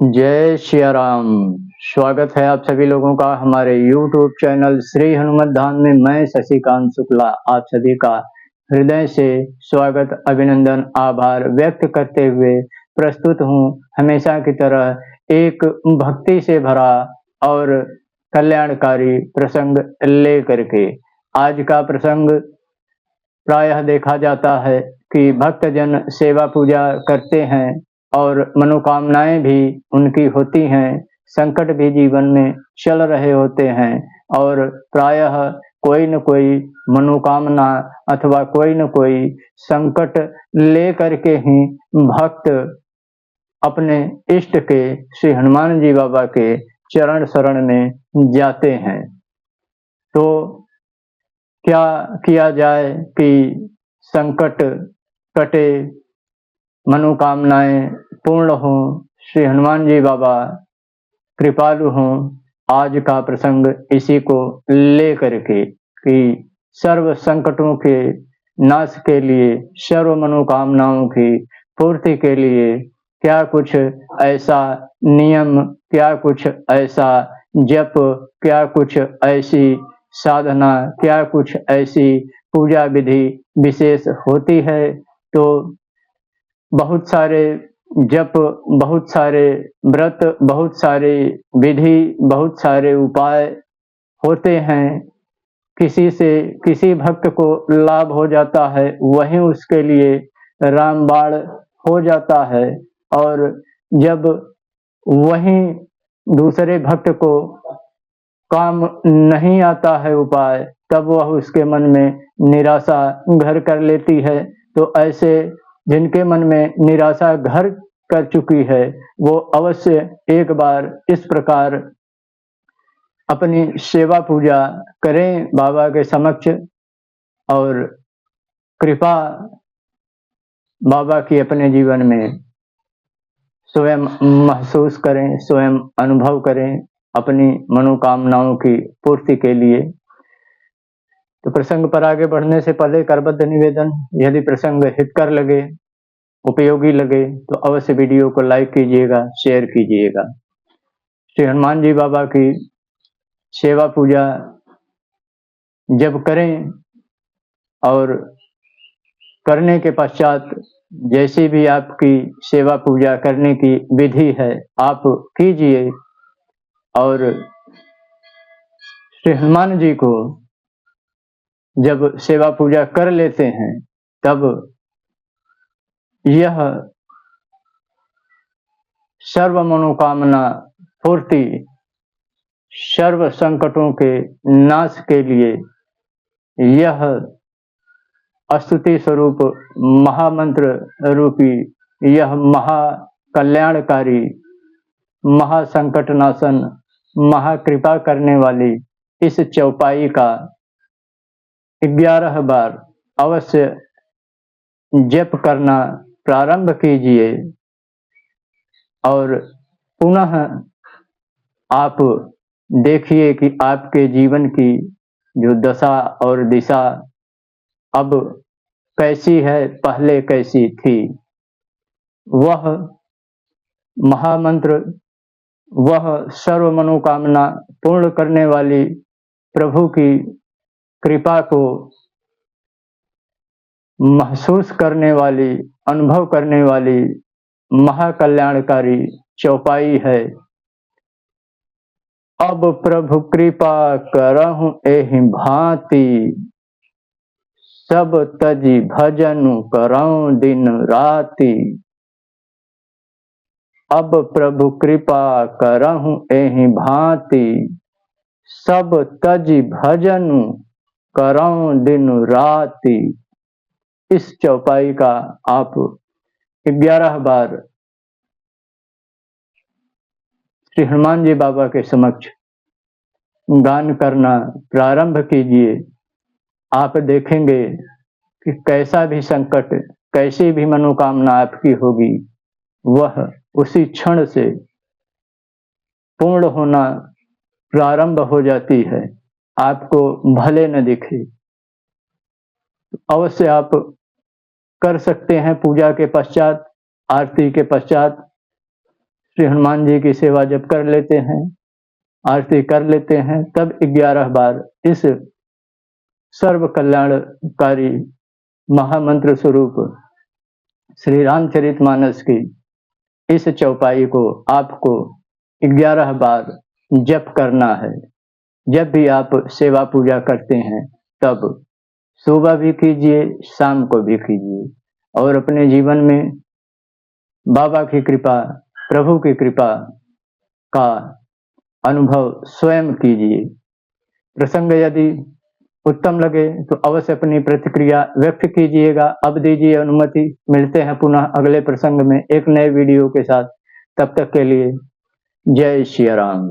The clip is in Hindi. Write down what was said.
जय सिया राम। स्वागत है आप सभी लोगों का हमारे YouTube चैनल श्री हनुमत धाम में। मैं शशिकांत शुक्ला आप सभी का हृदय से स्वागत, अभिनंदन, आभार व्यक्त करते हुए प्रस्तुत हूँ हमेशा की तरह एक भक्ति से भरा और कल्याणकारी प्रसंग लेकर के। आज का प्रसंग प्रायः देखा जाता है कि भक्तजन सेवा पूजा करते हैं और मनोकामनाएं भी उनकी होती हैं, संकट भी जीवन में चल रहे होते हैं और प्रायः कोई न कोई मनोकामना अथवा कोई न कोई संकट लेकर के ही भक्त अपने इष्ट के श्री हनुमान जी बाबा के चरण शरण में जाते हैं। तो क्या किया जाए कि संकट कटे, मनोकामनाएं पूर्ण हों, श्री हनुमान जी बाबा कृपालु हों। आज का प्रसंग इसी को लेकर के कि सर्व संकटों के नाश के लिए, सर्व मनोकामनाओं की पूर्ति के लिए क्या कुछ ऐसा नियम, क्या कुछ ऐसा जप, क्या कुछ ऐसी साधना, क्या कुछ ऐसी पूजा विधि विशेष होती है। तो बहुत सारे जप, बहुत सारे व्रत, बहुत सारे विधि, बहुत सारे उपाय होते हैं। किसी से किसी भक्त को लाभ हो जाता है, वहीं उसके लिए रामबाण हो जाता है और जब वहीं दूसरे भक्त को काम नहीं आता है उपाय, तब वह उसके मन में निराशा घर कर लेती है। तो ऐसे जिनके मन में निराशा घर कर चुकी है, वो अवश्य एक बार इस प्रकार अपनी सेवा पूजा करें बाबा के समक्ष और कृपा बाबा की अपने जीवन में स्वयं महसूस करें, स्वयं अनुभव करें अपनी मनोकामनाओं की पूर्ति के लिए। तो प्रसंग पर आगे बढ़ने से पहले करबद्ध निवेदन, यदि प्रसंग हितकर लगे, उपयोगी लगे तो अवश्य वीडियो को लाइक कीजिएगा, शेयर कीजिएगा। श्री हनुमान जी बाबा की सेवा पूजा जब करें और करने के पश्चात जैसी भी आपकी सेवा पूजा करने की विधि है आप कीजिए और श्री हनुमान जी को जब सेवा पूजा कर लेते हैं तब यह सर्व मनोकामना पूर्ति, सर्व संकटों के नाश के लिए यह स्तुति स्वरूप महामंत्र रूपी, यह महाकल्याणकारी, महासंकट नाशन, महाकृपा करने वाली इस चौपाई का 11 बार अवश्य जप करना प्रारंभ कीजिए और पुनः आप देखिए कि आपके जीवन की जो दशा और दिशा अब कैसी है, पहले कैसी थी। वह महामंत्र, वह सर्व मनोकामना पूर्ण करने वाली प्रभु की कृपा को महसूस करने वाली, अनुभव करने वाली महाकल्याणकारी चौपाई है। अब प्रभु कृपा करहु एहि भांति, सब तजी भजनु करऊं दिन राति। अब प्रभु कृपा करहु एहि भांति, सब तजी भजनु करऊं दिन राति। इस चौपाई का आप 11 बार श्री हनुमान जी बाबा के समक्ष गान करना प्रारंभ कीजिए। आप देखेंगे कि कैसा भी संकट, कैसी भी मनोकामना आपकी होगी, वह उसी क्षण से पूर्ण होना प्रारंभ हो जाती है। आपको भले न दिखे, अवश्य आप कर सकते हैं पूजा के पश्चात, आरती के पश्चात श्री हनुमान जी की सेवा जब कर लेते हैं, आरती कर लेते हैं, तब 11 बार इस सर्व कल्याणकारी महामंत्र स्वरूप श्री रामचरितमानस की इस चौपाई को आपको 11 बार जप करना है। जब भी आप सेवा पूजा करते हैं तब सुबह भी कीजिए, शाम को भी कीजिए, और अपने जीवन में बाबा की कृपा, प्रभु की कृपा का अनुभव स्वयं कीजिए। प्रसंग यदि उत्तम लगे तो अवश्य अपनी प्रतिक्रिया व्यक्त कीजिएगा। अब दीजिए अनुमति, मिलते हैं पुनः अगले प्रसंग में एक नए वीडियो के साथ। तब तक के लिए जय श्री राम।